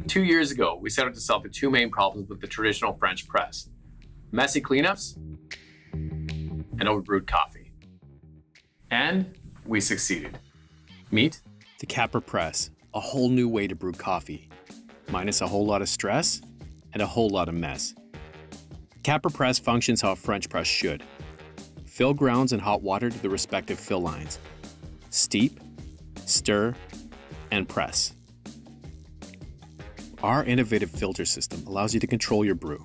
2 years ago, we set out to solve the two main problems with the traditional French press: messy cleanups and overbrewed coffee. And we succeeded. Meet the Capra press, a whole new way to brew coffee, minus a whole lot of stress and a whole lot of mess. Capra press functions how a French press should. Fill grounds in hot water to the respective fill lines. Steep, stir, and press. Our innovative filter system allows you to control your brew.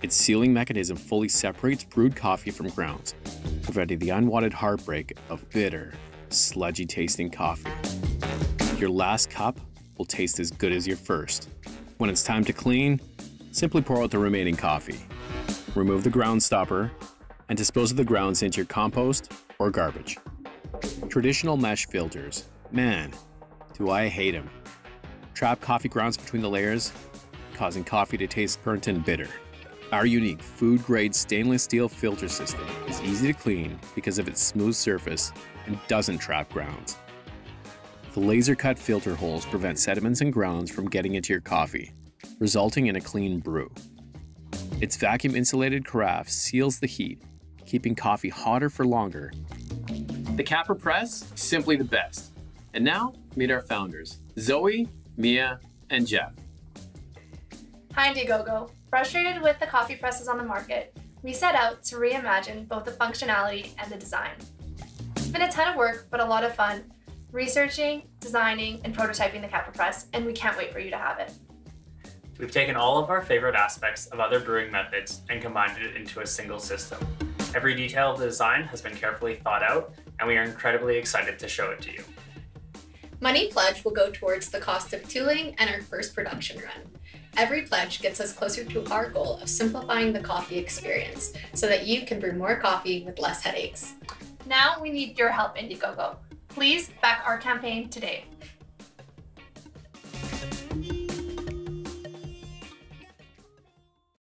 Its sealing mechanism fully separates brewed coffee from grounds, preventing the unwanted heartbreak of bitter, sludgy tasting coffee. Your last cup will taste as good as your first. When it's time to clean, simply pour out the remaining coffee. Remove the ground stopper and dispose of the grounds into your compost or garbage. Traditional mesh filters, man, do I hate them. Trap coffee grounds between the layers, causing coffee to taste burnt and bitter. Our unique food-grade stainless steel filter system is easy to clean because of its smooth surface and doesn't trap grounds. The laser-cut filter holes prevent sediments and grounds from getting into your coffee, resulting in a clean brew. Its vacuum-insulated carafe seals the heat, keeping coffee hotter for longer. the Capra press, simply the best. And now, meet our founders, Zoe, Mia, and Jeff. Hi, Indiegogo. Frustrated with the coffee presses on the market, we set out to reimagine both the functionality and the design. It's been a ton of work, but a lot of fun, researching, designing, and prototyping the Capra press, and we can't wait for you to have it. We've taken all of our favorite aspects of other brewing methods and combined it into a single system. Every detail of the design has been carefully thought out, and we are incredibly excited to show it to you. Money pledge will go towards the cost of tooling and our first production run. Every pledge gets us closer to our goal of simplifying the coffee experience so that you can brew more coffee with less headaches. Now we need your help, Indiegogo. Please back our campaign today.